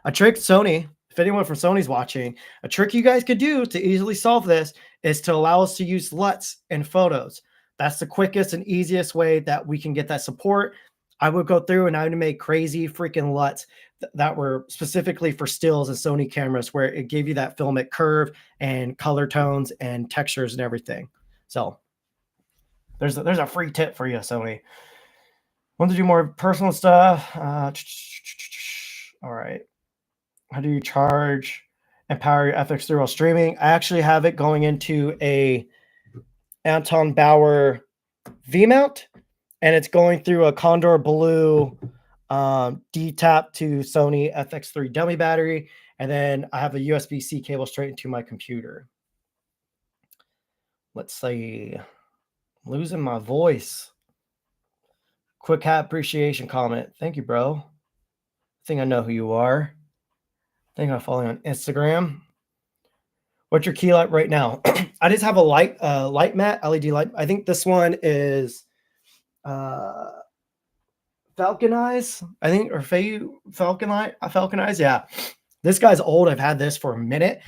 A trick Sony, if anyone from Sony's watching, a trick you guys could do to easily solve this is to allow us to use LUTs in photos. That's the quickest and easiest way that we can get that support. I would go through and I would make crazy freaking LUTs that were specifically for stills and Sony cameras, where it gave you that filmic curve and color tones and textures and everything. So there's a free tip for you, Sony. Want to do more personal stuff? All right. How do you charge and power your FX3 while streaming? I actually have it going into a Anton Bauer V-mount, and it's going through a Condor Blue D-tap to Sony FX3 dummy battery, and then I have a USB-C cable straight into my computer. Let's see. I'm losing my voice. Quick hat appreciation comment. Thank you, bro. I think I know who you are. I think I follow you on Instagram. What's your key light right now? I just have a light mat, LED light. I think this one is Falcon Eyes, I think, or Falcon Eyes. Yeah, this guy's old. I've had this for a minute.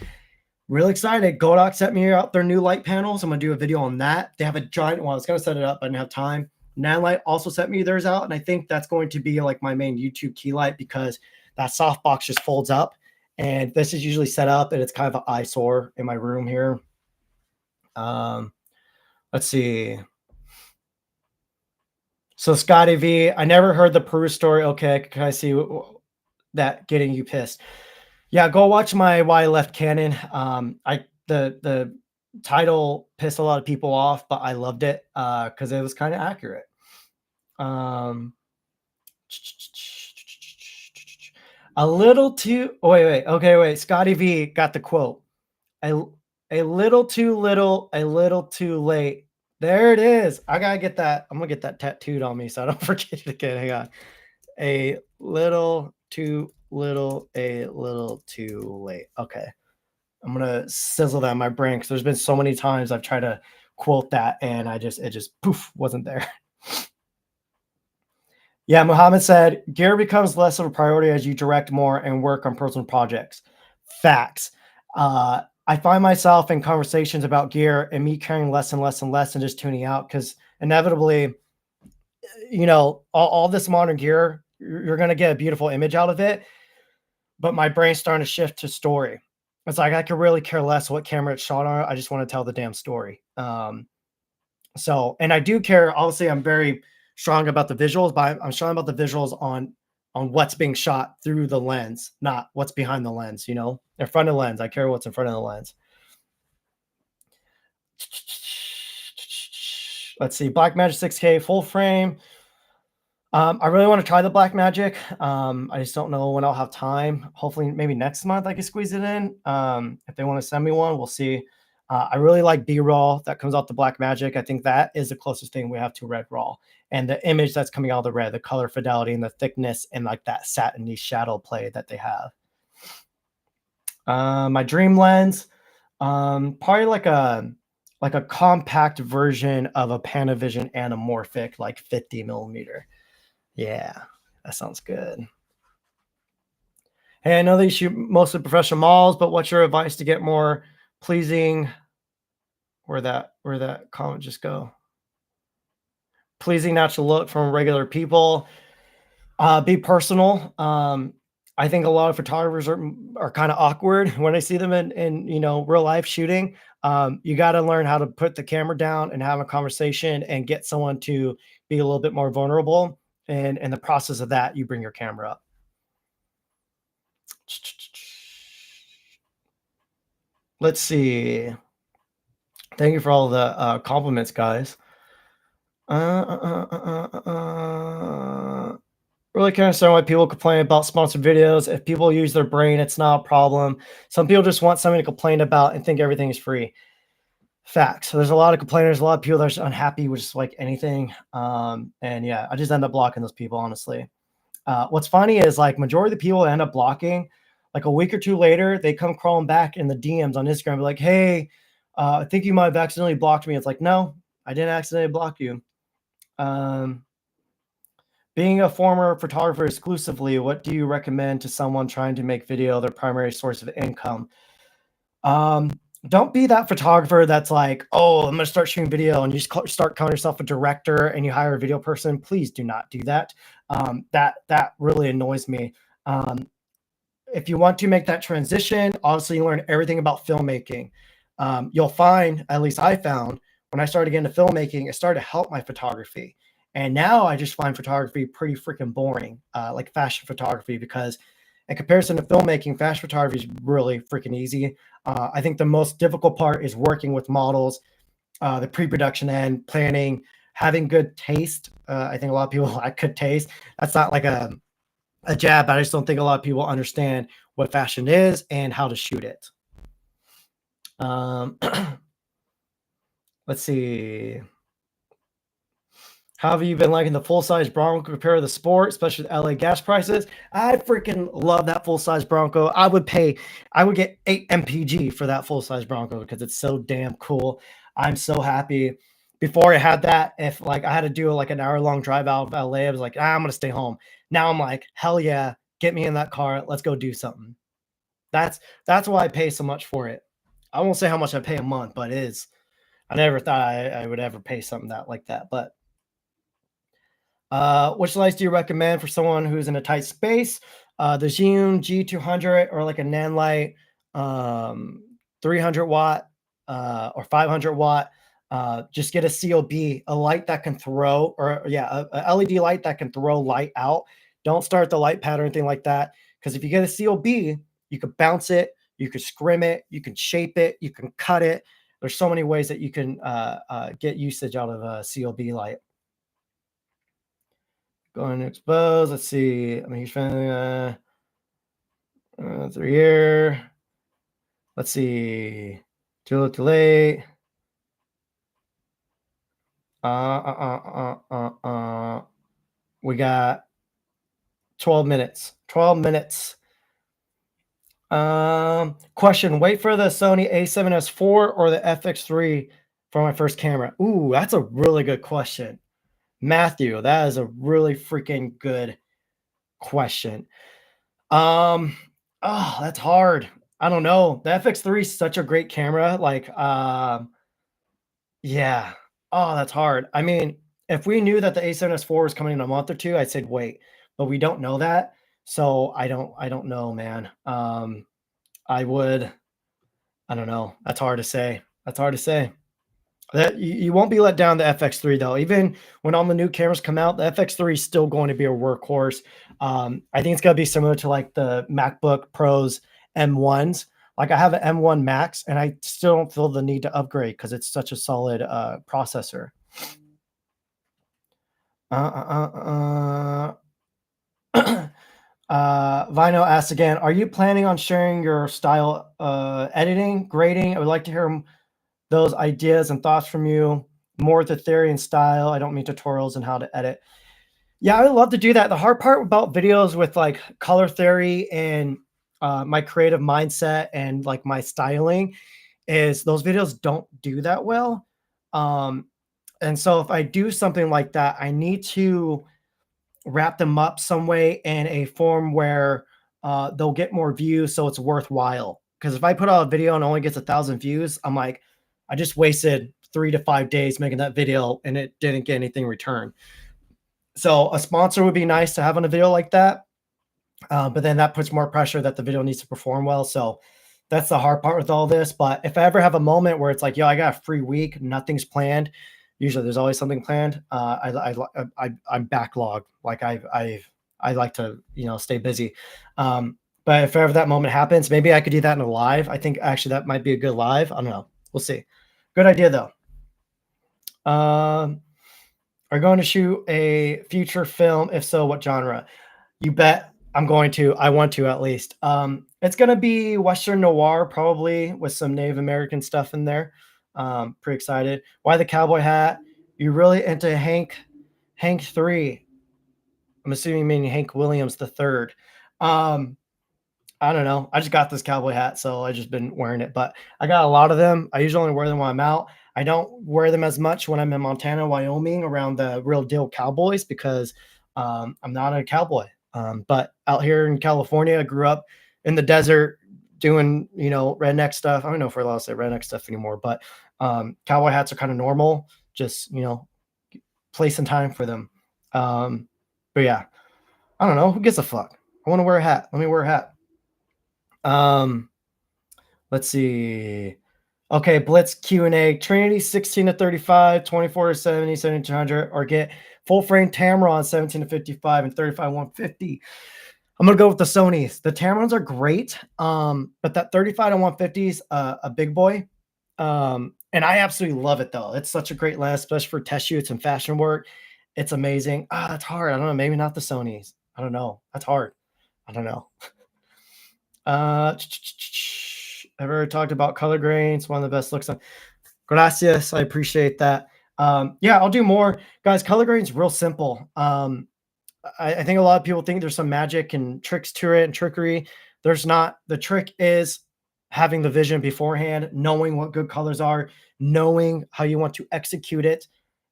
Really excited. Godox sent me out their new light panels. I'm gonna do a video on that. They have a giant one. I was gonna set it up, but I didn't have time. Nanlite also sent me theirs out, and I think that's going to be like my main YouTube key light because that softbox just folds up, and this is usually set up, and it's kind of an eyesore in my room here. Let's see. So Scotty V, I never heard the Peru story. Okay, can I see that getting you pissed? Yeah, go watch my Why I Left Canon. The title pissed a lot of people off, but I loved it because it was kind of accurate. A little too. Oh, wait. Okay, wait. Scotty V got the quote. A little too little, a little too late. There it is. I gotta get that. I'm gonna get that tattooed on me so I don't forget it again. Hang on. A little too little, a little too late. Okay. I'm gonna sizzle that in my brain because there's been so many times I've tried to quote that and it just poof wasn't there. Yeah, Muhammad said gear becomes less of a priority as you direct more and work on personal projects. Facts. I find myself in conversations about gear and me caring less and less and less and just tuning out because inevitably, all this modern gear, you're going to get a beautiful image out of it. But my brain's starting to shift to story. It's like I could really care less what camera it's shot on. I just want to tell the damn story. And I do care. Obviously, I'm very strong about the visuals, but I'm strong about the visuals on what's being shot through the lens, not what's behind the lens, in front of the lens. I care what's in front of the lens. Let's see. Blackmagic 6K full frame. I really want to try the Blackmagic. I just don't know when I'll have time. Hopefully, maybe next month I can squeeze it in. If they want to send me one, we'll see. I really like B-roll that comes out the Blackmagic. I think that is the closest thing we have to red raw, and the image that's coming out of the red, the color fidelity and the thickness and like that satiny shadow play that they have. My dream lens, probably like a compact version of a Panavision anamorphic, like 50 millimeter. Yeah, that sounds good. Hey, I know that you shoot mostly professional models, but what's your advice to get more pleasing? Where that comment just go? Pleasing natural look from regular people. Be personal. I think a lot of photographers are kind of awkward when I see them in real life shooting. You got to learn how to put the camera down and have a conversation and get someone to be a little bit more vulnerable. And in the process of that, you bring your camera up. Let's see. Thank you for all the compliments, guys. Really can't understand why people complain about sponsored videos. If people use their brain, it's not a problem. Some people just want something to complain about and think everything is free. Facts. So there's a lot of complainers, a lot of people that are just unhappy with just like anything. And yeah, I just end up blocking those people, honestly. What's funny is like majority of the people that end up blocking, like a week or two later, they come crawling back in the DMs on Instagram, be like, "Hey, I think you might have accidentally blocked me." It's like, no, I didn't accidentally block you. Being a former photographer exclusively, what do you recommend to someone trying to make video their primary source of income? Um, don't be that photographer that's like, oh, I'm going to start shooting video, and you just start calling yourself a director and you hire a video person. Please do not do that. That really annoys me. If you want to make that transition, obviously you learn everything about filmmaking. You'll find, at least I found, when I started getting into filmmaking, it started to help my photography. And now I just find photography pretty freaking boring, like fashion photography, because in comparison to filmmaking, fashion photography is really freaking easy. I think the most difficult part is working with models, the pre-production end, planning, having good taste. I think a lot of people lack good taste. That's not like a jab, but I just don't think a lot of people understand what fashion is and how to shoot it. Let's see. How have you been liking the full-size Bronco compared to the Sport, especially the LA gas prices? I freaking love that full-size Bronco. I would get 8 MPG for that full-size Bronco because it's so damn cool. I'm so happy. Before I had that, if like I had to do like an hour-long drive out of LA, I was like, I'm gonna stay home. Now I'm like, hell yeah, get me in that car. Let's go do something. That's why I pay so much for it. I won't say how much I pay a month, but it is. I never thought I would ever pay something like that. But which lights do you recommend for someone who's in a tight space? The Zhiyun G200 or like a Nanlite 300 watt or 500 watt. Just get a COB, a light that can throw, or yeah, a LED light that can throw light out. Don't start the light pad or anything like that, because if you get a COB, you could bounce it, you could scrim it, you can shape it, you can cut it. There's so many ways that you can get usage out of a COB light. Going to expose. Let's see. I'm a huge fan. Through here. Let's see. Too little, too late. We got 12 minutes. 12 minutes. Question. Wait for the Sony A7S IV or the FX3 for my first camera. Ooh, that's a really good question. Matthew, that is a really freaking good question. Oh, that's hard. I don't know. The FX3 is such a great camera. Like, yeah. Oh, that's hard. I mean, if we knew that the A7S IV was coming in a month or two, I'd say wait, but we don't know that. So I don't know, man. I don't know. That's hard to say. That's hard to say. That you won't be let down the FX3 though. Even when all the new cameras come out, the FX3 is still going to be a workhorse. I think it's gonna be similar to like the MacBook Pros M1s. Like I have an M1 Max, and I still don't feel the need to upgrade because it's such a solid processor. Uh, Vino asks again, are you planning on sharing your style editing, grading? I would like to hear those ideas and thoughts from you. More the theory and style. I don't mean tutorials and how to edit. Yeah, I would love to do that. The hard part about videos with like color theory and my creative mindset and like my styling is those videos don't do that well. Um, and so if I do something like that, I need to wrap them up some way in a form where they'll get more views so it's worthwhile. Because if I put out a video and only gets 1,000 views, I'm like, I just wasted 3 to 5 days making that video and it didn't get anything in return. So a sponsor would be nice to have on a video like that. But then that puts more pressure that the video needs to perform well. So that's the hard part with all this. But if I ever have a moment where it's like, yo, I got a free week, nothing's planned. Usually, there's always something planned. I'm backlogged. Like I like to stay busy. But if ever that moment happens, maybe I could do that in a live. I think actually that might be a good live. I don't know. We'll see. Good idea though. Are going to shoot a feature film? If so, what genre? You bet I'm going to. I want to at least. It's going to be Western noir, probably with some Native American stuff in there. Pretty excited. Why the cowboy hat? You really into Hank 3? I'm assuming you mean Hank Williams the third. I don't know. I just got this cowboy hat, so I just been wearing it. But I got a lot of them. I usually only wear them when I'm out. I don't wear them as much when I'm in Montana, Wyoming, around the real deal cowboys because I'm not a cowboy. But out here in California, I grew up in the desert doing, redneck stuff. I don't know if we're allowed to say redneck stuff anymore, but cowboy hats are kind of normal. Just, place and time for them. But yeah, I don't know. Who gives a fuck? I want to wear a hat. Let me wear a hat. Let's see. Okay, Blitz Q&A. Trinity 16 to 35, 24 to 70, 70 to 100, or get full frame Tamron 17 to 55 and 35 150. I'm gonna go with the Sonys. The Tamrons are great, but that 35 to 150 is a big boy. And I absolutely love it though. It's such a great lens, especially for test shoots and fashion work. It's amazing. That's hard. I don't know. Maybe not the Sonys. I don't know. That's hard. I don't know. I've already talked about color grades. One of the best looks on. Gracias. I appreciate that. Yeah, I'll do more. Guys, color grading is real simple. I think a lot of people think there's some magic and tricks to it and trickery. There's not. The trick is having the vision beforehand, knowing what good colors are, knowing how you want to execute it.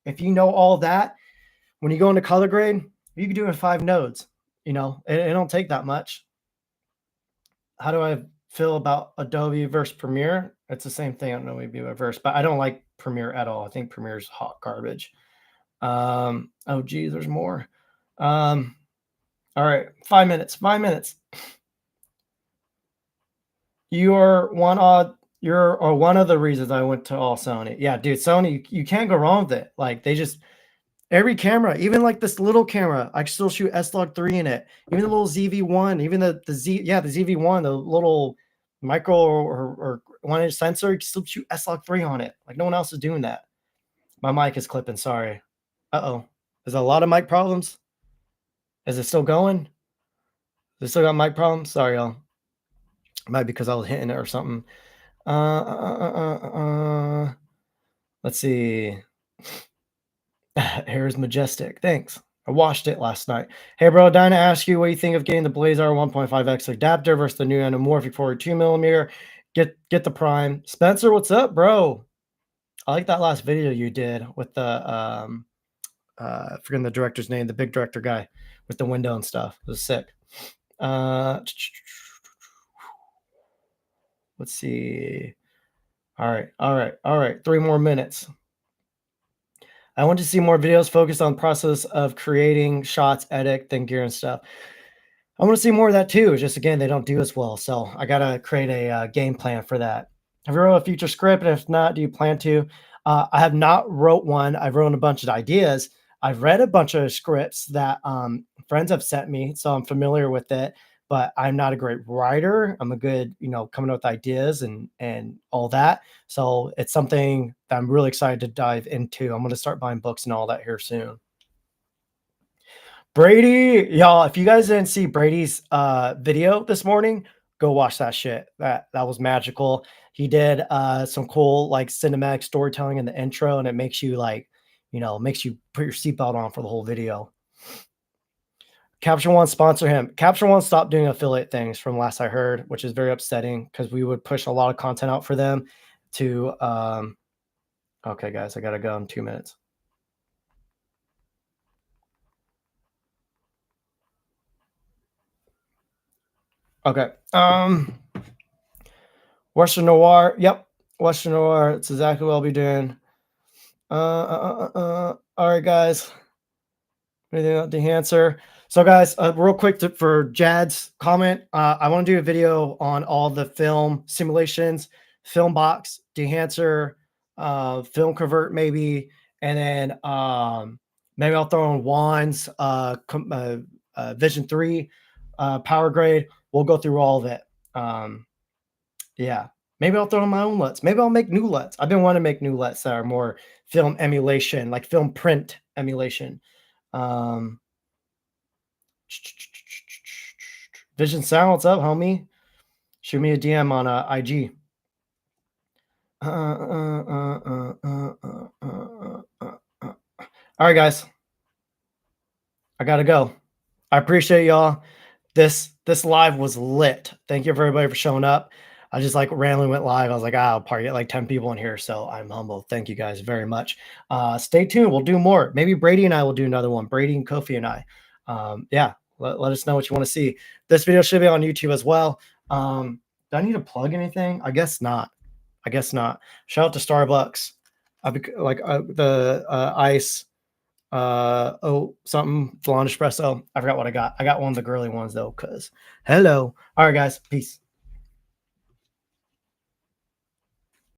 If you know all that, when you go into color grade, you can do it in 5 nodes. It don't take that much. How do I feel about Adobe versus Premiere? It's the same thing. I don't know, maybe reverse, but I don't like Premiere at all. I think Premiere's hot garbage. Oh geez, there's more. All right, 5 minutes. 5 minutes. You're one of the reasons I went to all Sony. Yeah, dude, Sony, you can't go wrong with it. Like they just every camera, even like this little camera, I can still shoot S-Log3 in it. Even the little ZV-1, even the ZV-1, the little micro or 1-inch sensor, you can still shoot S-Log3 on it. Like no one else is doing that. My mic is clipping. Sorry. Uh-oh. There's a lot of mic problems. Is it still going? Is it still got mic problems? Sorry, y'all. Might be because I was hitting it or something. Let's see. Hair is majestic. Thanks. I washed it last night. Hey, bro, dying to ask you what you think of getting the Blazer 1.5x adapter versus the new anamorphic 42mm. Get the Prime. Spencer, what's up, bro? I like that last video you did with the forgetting the director's name, the big director guy with the window and stuff. It was sick. Let's see. All right. 3 more minutes. I want to see more videos focused on the process of creating shots, edit, then gear and stuff. I want to see more of that too. Just again, they don't do as well. So I got to create a game plan for that. Have you wrote a future script? And if not, do you plan to? I have not wrote one. I've written a bunch of ideas. I've read a bunch of scripts that friends have sent me. So I'm familiar with it, but I'm not a great writer. I'm a good, coming up with ideas and all that. So it's something that I'm really excited to dive into. I'm going to start buying books and all that here soon. Brady, y'all, if you guys didn't see Brady's video this morning, go watch that shit. That was magical. He did some cool like cinematic storytelling in the intro, and it makes you like, makes you put your seatbelt on for the whole video. Capture One sponsor him. Capture One stopped doing affiliate things from last I heard, which is very upsetting because we would push a lot of content out for them to okay guys, I gotta go in 2 minutes. Okay. Western Noir. Yep. Western Noir. It's exactly what I'll be doing. All right, guys. Anything else to answer? So, guys, real quick for Jad's comment, I want to do a video on all the film simulations, film box, dehancer, film convert, maybe, and then maybe I'll throw in Juan's Vision 3 power grade. We'll go through all of it. Yeah. Maybe I'll throw in my own LUTs. Maybe I'll make new LUTs. I've been wanting to make new LUTs that are more film emulation, like film print emulation. Vision Sound, what's up, homie? Shoot me a DM on IG. All right, guys. I gotta go. I appreciate y'all. This live was lit. Thank you for everybody for showing up. I just like randomly went live. I was like, I'll probably get like 10 people in here. So I'm humble. Thank you guys very much. Stay tuned. We'll do more. Maybe Brady and I will do another one. Brady and Kofi and I. Yeah, let us know what you want to see. This video should be on YouTube as well. Do I need to plug anything? I guess not. I guess not. Shout out to Starbucks. The ice something blonde espresso. I forgot what I got. I got one of the girly ones though, because hello. All right, guys. Peace.